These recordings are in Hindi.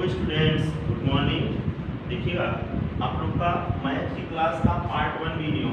Students, good morning. देखिएगा आप लोग का मैथ की क्लास का पार्ट 1 वीडियो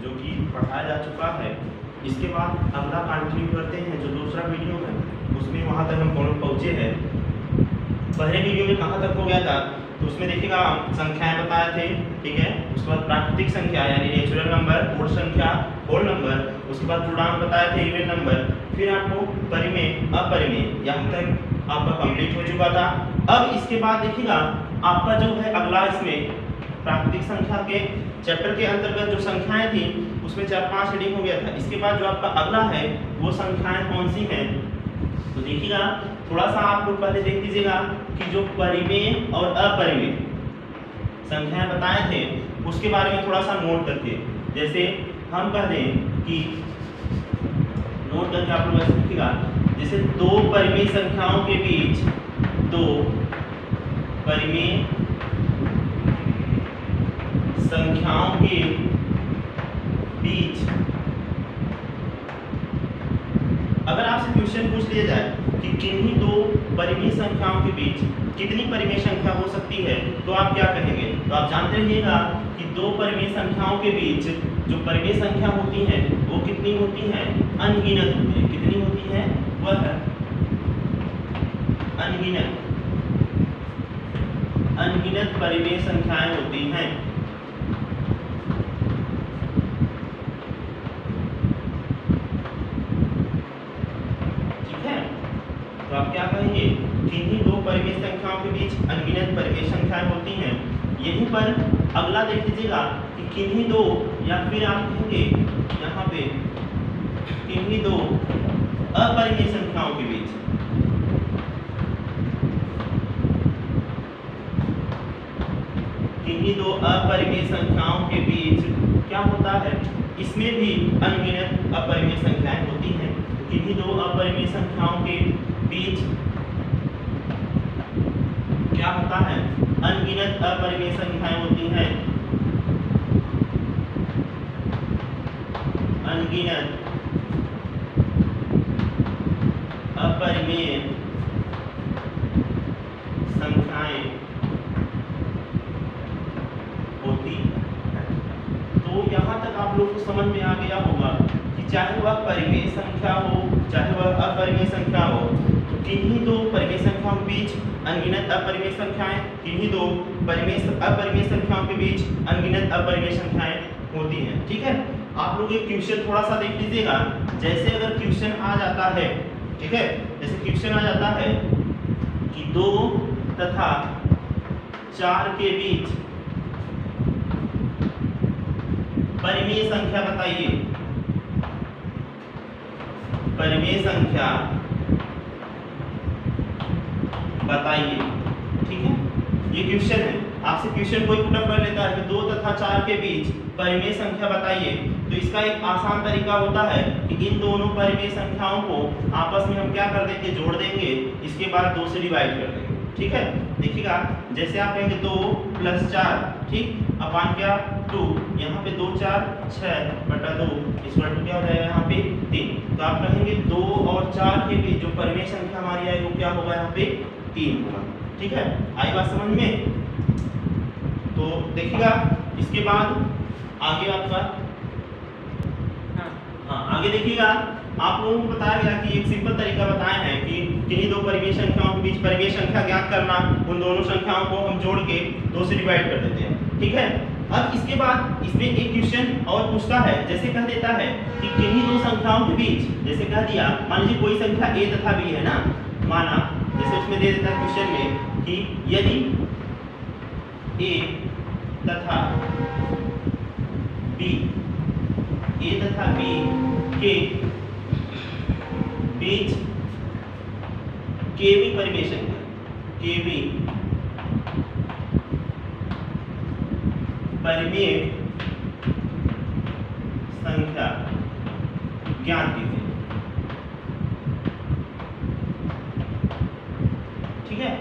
जो कि पढ़ाया जा चुका है, इसके बाद अगला कंटिन्यू करते हैं। जो दूसरा वीडियो है उसमें वहाँ तक हम कौन पहुँचे हैं। पहले वीडियो में कहाँ तक हो गया था, तो उसमें देखिएगा हम संख्याएं बताए थे, ठीक है। उसके बाद प्राकृतिक संख्या यानी नेचुरल नंबर, पूर्ण संख्या, होल नंबर, उसके बाद पूर्णांक बताए थे, इवन नंबर, फिर आपको परिमेय, अपरिमेय, यहाँ तक आपका कंप्लीट हो चुका था। अब इसके बाद देखिएगा आपका जो है अगला, इसमें प्राकृतिक संख्या के चैप्टर के अंतर्गत जो संख्याएं थी उसमें 4-5 रीडिंग हो गया था। इसके बाद जो आपका अगला है वो संख्याएं कौन सी हैं, तो देखिएगा थोड़ा सा आप लोग पहले देख लीजिएगा कि जो परिमेय और अपरिमेय संख्याएं बताए थे उसके बारे में थोड़ा सा नोट करके, जैसे हम कह दें कि नोट करके आप लोग ऐसे लिखिएगा, जैसे दो परिमेय संख्याओं के बीच, दो परिमेय संख्याओं के बीच अगर आपसे क्वेश्चन पूछ लिया जाए कि किन्हीं दो परिमेय संख्याओं के बीच कितनी परिमेय संख्या हो सकती है, तो आप क्या कहेंगे। तो आप जानते रहिएगा कि दो परिमेय संख्याओं के बीच जो परिमेय संख्या होती है वो कितनी होती है, अनगिनत होती है। कितनी होती है, वह अनगिनत परिमेय संख्याएं होती हैं। ठीक है, तो आप क्या कहेंगे, किन्हीं दो परिमेय संख्याओं के बीच अनगिनत परिमेय संख्याएं होती हैं। यहीं पर अगला देख लीजिएगा कि किन्हीं दो, या फिर आप कहेंगे यहाँ पे किन्हीं दो अपरिमेय संख्याओं के बीच, किन्हीं दो अपरिमेय संख्याओं के बीच क्या होता है, इसमें भी अनगिनत अपरिमेय संख्याएं होती हैं। किन्हीं दो अपरिमेय संख्याओं के बीच क्या होता है, अनगिनत अपरिमेय संख्याएं होती हैं। अनगिनत अपरिमेय संख्याएं होती है। तो यहाँ तक आप लोग को समझ में आ गया होगा कि चाहे वह परिमेय संख्या हो चाहे वह अपरिमेय संख्या हो, तो किन्हीं दो परिमेय संख्याओं के बीच अनगिनत अपरिमेय संख्याएं, किन्हीं दो अपरिमेय संख्याओं के बीच अनगिनत अपरिमेय संख्याएं होती हैं। ठीक है, आप लोग एक क्वेश्चन थोड़ा सा देख लीजिएगा। जैसे अगर क्वेश्चन आ जाता है, ठीक है, जैसे क्वेश्चन आ जाता है कि 2 तथा 4 के बीच परिमेय संख्या बताइए, परिमेय संख्या बताइए। ठीक है, ये क्वेश्चन है, आपसे क्वेश्चन कोई पुट अप कर लेता है कि 2 तथा 4 के बीच परिमेय संख्या बताइए, तो इसका एक आसान तरीका होता है कि इन दोनों परिमेय संख्याओं को आपस में हम क्या कर देंगे, जोड़ देंगे, इसके बाद 2 से डिवाइड कर देंगे। ठीक है, देखिएगा जैसे आप कहेंगे 2 + 4, ठीक, अपान क्या 2, यहाँ पे 2 4 6/2 इक्वल टू क्या हो जाएगा, यहाँ पे 3। तो आप कहेंगे 2 और 4 के बीच जो परिमेय संख्या हमारी आएगी वो क्या होगा, यहाँ पे 3 होगा। ठीक है, आई बात समझ में। तो देखिएगा इसके बाद आगे आपका, हाँ आगे देखिएगा आप लोगों को बताया गया कि एक सिंपल तरीका बताया है कि किन्हीं दो परिमेय संख्याओं के बीच परिमेय संख्या ज्ञात करना, उन दोनों संख्याओं को हम जोड़ के 2 से डिवाइड कर देते हैं। ठीक है, अब इसके बाद इसमें एक क्वेश्चन और पूछता है, जैसे कह देता है कि किन्हीं दो संख्याओं के बीच, जैसे कह दिया मान लीजिए कोई संख्या a तथा b है ना, माना जैसे उसमें दे देता है क्वेश्चन में कि यदि a तथा b के बीच केवी परिमेय संख्या, केवी परिमेय संख्या ज्ञात कीजिए। ठीक है,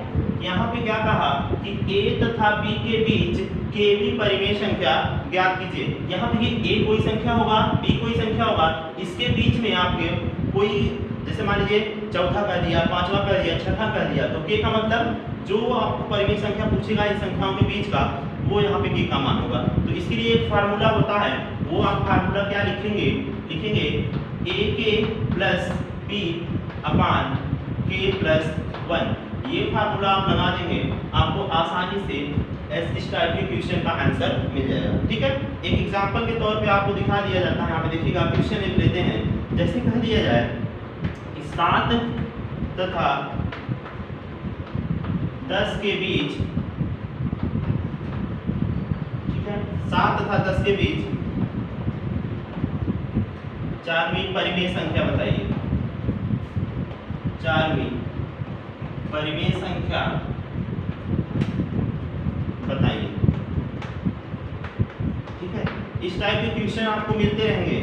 यहाँ पे क्या कहा कि a तथा b के बीच केवी परिमेय संख्या ज्ञात कीजिए। यहाँ देखिए a कोई संख्या होगा, b कोई संख्या होगा, इसके बीच में आपके कोई जैसे मान लीजिए चौथा कर दिया, पांचवा कर दिया, छठा कर दिया, तो के का मतलब जो आपको परिमेय संख्या पूछेगा इन संख्याओं के बीच का, वो यहाँ पे के का मान होगा। तो इसके लिए एक फार्मूला होता है, वो आप फार्मूला क्या लिखेंगे ए के प्लस बी अपान के प्लस 1। ये फार्मूला आप लगा देंगे, आपको आसानी से इस टाइप के क्वेश्चन का आंसर मिल जाएगा। ठीक है, एक एग्जांपल के तौर पे आपको दिखा दिया जाता है। यहाँ पे देखिएगा, क्वेश्चन एक लेते हैं। जैसे कह दिया जाए कि 7 तथा 10 के बीच, ठीक है, 7 तथा 10 के बीच 4वीं परिमेय संख्या बताइए। 4वीं परिमेय संख्या बताइए। ठीक है, इस टाइप के क्वेश्चन आपको मिलते रहेंगे।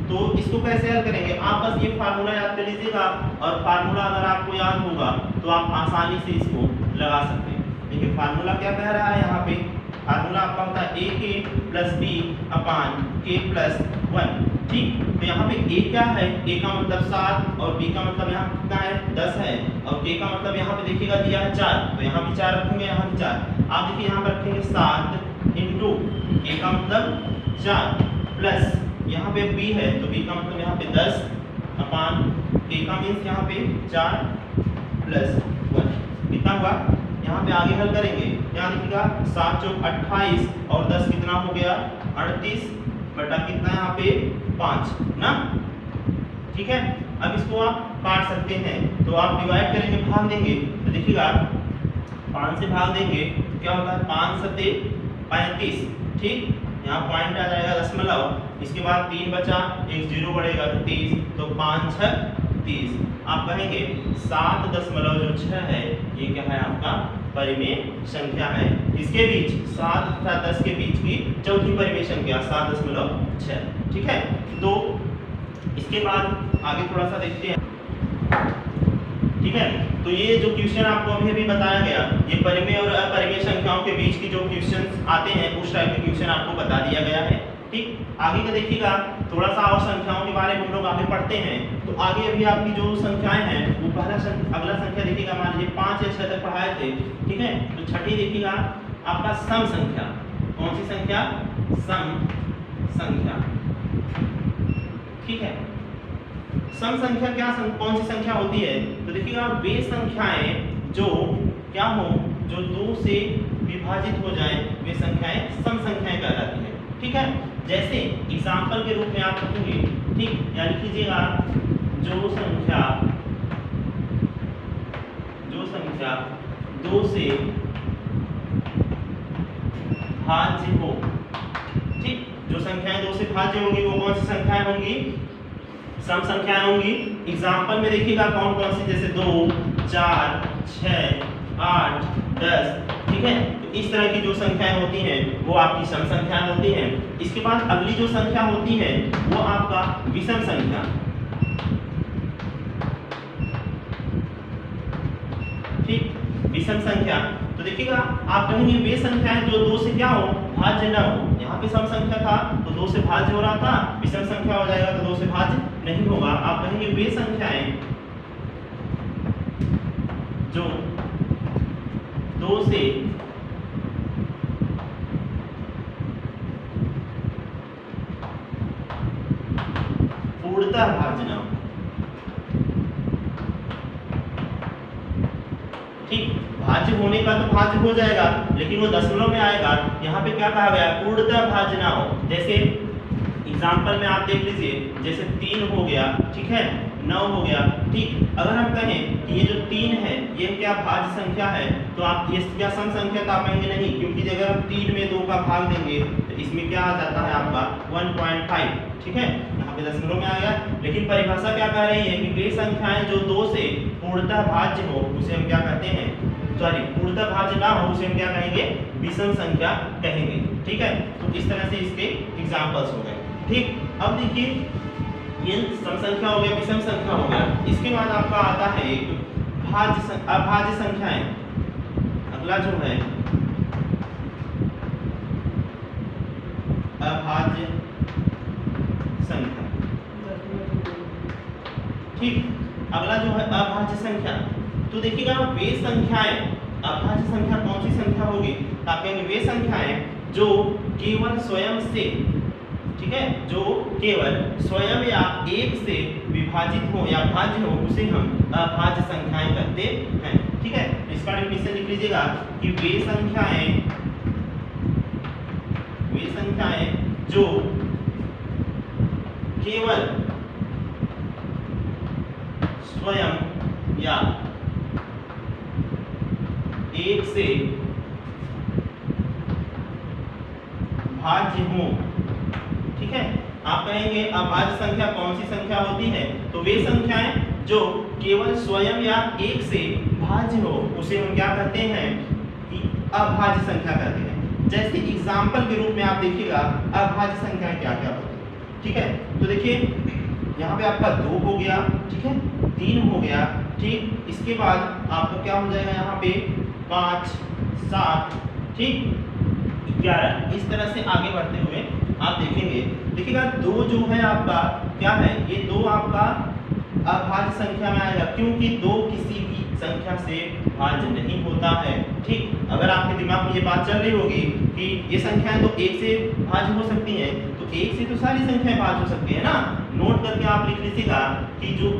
तो इसको कैसे हल करेंगे, आप बस ये फार्मूला याद कर लीजिएगा, और फार्मूला अगर आपको याद होगा तो आप आसानी से इसको लगा सकते हैं। देखिए फार्मूला क्या कह रहा है यहाँ पे, फार्मूला आपका होता है ए के प्लस बी अपान के प्लस 1। ठीक, तो यहाँ पे ए क्या है, ए का मतलब 7 और बी का मतलब यहाँ कितना है 10 है, और के का मतलब यहाँ पे देखिएगा दिया है 4, तो यहाँ भी 4 रखेंगे, यहाँ भी 4। आप देखिए यहाँ पर रखेंगे 7 इंटू ए का मतलब 4 प्लस यहाँ पे बी है, तो बी का मतलब यहाँ पे 10 अपान के का मीन्स यहाँ पे 4 प्लस 1 कितना हुआ। यहाँ पे आगे हल करेंगे, यहाँ देखिएगा 7 चौक 28 और 10 कितना हो गया 38 बटा कितना यहाँ पे 5 ना। ठीक है, अब इसको आप काट सकते हैं, तो आप डिवाइड करेंगे, भाग देंगे, तो देखिएगा 5 से भाग देंगे तो क्या होता है 5 सत्ते 35। ठीक, यहाँ पॉइंट आ जाएगा दशमलव, इसके बाद 3 बचा, एक 0 बढ़ेगा तो 30, तो 5 6 30। आप कहेंगे 7.6 है, ये क्या है आपका परिमेय संख्या है। इसके बीच 7 तथा 10 के बीच की चौथी परिमेय संख्या 7.6। ठीक है, तो इसके बाद आगे थोड़ा सा देखते हैं। ठीक है, तो ये जो क्वेश्चन आपको अभी बताया गया, ये परिमेय और अपरिमेय संख्याओं के बीच की जो क्वेश्चन आते हैं उस टाइप के क्वेश्चन आपको बता दिया गया है। ठीक, आगे का देखिएगा, थोड़ा सा और संख्याओं के बारे में हम लोग आगे पढ़ते हैं। तो आगे अभी आपकी जो संख्याएं हैं वो अगला संख्या देखिएगा, मान लीजिए 5 या 6 तक पढ़ाए थे। ठीक है, तो छठी देखिएगा आपका सम संख्या। कौन सी संख्या, सम संख्या। ठीक है, सम संख्या क्या कौन सी संख्या होती है, तो देखिएगा वे संख्याएं जो क्या हो, जो 2 से विभाजित हो जाए, वे संख्याएं सम संख्याएं कहलाती हैं। ठीक है, जैसे एग्जाम्पल के रूप में आप लिखेंगे, ठीक, यानी कीजिएगा जो संख्या 2 से भाज्य हो। ठीक, जो संख्याएं 2 से भाज्य होंगी वो कौन सी संख्याएं होंगी, सम संख्याएं होंगी। एग्जाम्पल में देखिएगा कौन कौन सी, जैसे 2 4 6 8 10। ठीक है, तो इस तरह की जो संख्याएं होती हैं वो आपकी सम संख्याएं होती हैं। इसके बाद अगली जो संख्या होती है वो आपका विषम संख्या। ठीक, विषम संख्या, तो देखिएगा आप कहेंगे वे संख्याएं जो 2 से क्या हो, भाज्य न हो। यहाँ पे सम संख्या था तो 2 से भाज्य हो रहा था, विषम संख्या हो जाएगा तो 2 से भाज्य नहीं होगा। आप कहेंगे वे संख्याएं जो 2 से पूर्णतः भाज्य न हो। ठीक, भाज्य होने का तो भाज्य हो जाएगा, लेकिन वो दशमलव में आएगा। यहाँ पे क्या कहा गया, पूर्णतः भाज्य ना हो। जैसे एग्जाम्पल में आप देख लीजिए, जैसे 3 हो गया, ठीक है, 9 हो गया। ठीक, अगर हम कहें कि ये जो 3 है ये क्या भाज्य संख्या है, तो आप ये क्या सम संख्या तो आप कहेंगे नहीं, क्योंकि अगर हम 3 में 2 का भाग देंगे तो इसमें क्या आ जाता है आपका 1.5। ठीक है, यहाँ पे दशमलव में आ गया। लेकिन परिभाषा क्या कह रही है कि वे संख्याएं जो 2 से पूर्णतः भाज्य हो उसे हम क्या कहते हैं, सॉरी पूर्णतः भाज्य ना हो उसे हम क्या कहेंगे, विषम संख्या कहेंगे। ठीक है, तो इस तरह से इसके एग्जाम्पल्स हो गए। ठीक, अब देखिए ये सम संख्या हो गया, विषम संख्या हो गया। इसके बाद आपका आता है एक अभाज्य संख्याएं। अगला जो है अभाज्य संख्या। ठीक, अभाज्य संख्या, तो देखिएगा वे संख्याएं, अभाज्य संख्या कौन सी संख्या होगी, तो आप कहेंगे वे संख्याएं जो केवल स्वयं से, ठीक है, जो केवल स्वयं या एक से विभाजित हो या भाज्य हो उसे हम अभाज्य संख्याएं कहते हैं। ठीक है, इसका डेफिनेशन लिख लीजिएगा कि वे संख्याएं जो केवल स्वयं या एक से भाज्य हो। ठीक है, आप कहेंगे अभाज्य संख्या कौन सी संख्या होती है, तो वे संख्याएं जो केवल स्वयं या एक से भाज्य हो उसे हम क्या कहते हैं कि अभाज्य संख्या कहते हैं। जैसे एग्जाम्पल के रूप में आप देखिएगा अभाज्य संख्याएं क्या क्या होती है। ठीक है, तो देखिए यहाँ पे आपका 2 हो गया, ठीक है, 3 हो गया, ठीक, इसके बाद आपका क्या हो जाएगा यहाँ पे 5, 7, ठीक, 11, इस तरह से आगे बढ़ते हुए आप देखेंगे। देखिएगा 2 जो है आपका क्या है, ये 2 आपका अभाज्य संख्या में आएगा क्योंकि 2 किसी भी संख्या से भाज्य नहीं होता है। ठीक, अगर आपके दिमाग में ये बात चल रही होगी कि ये संख्याएं तो 1 से भाज्य हो सकती हैं, तो 1 से तो सारी संख्याएं भाज्य हो सकती है ना। नोट करके आप लिख लीजिएगा कि जो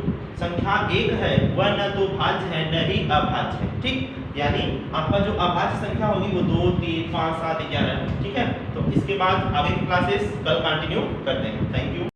संख्या 1 है वह न तो भाज्य है न ही अभाज्य है। ठीक, यानी आपका जो अभाज्य संख्या होगी वो 2, 3, 5, 7, 11। ठीक है, तो इसके बाद आगे की क्लासेस कल कंटिन्यू करते हैं। Thank you.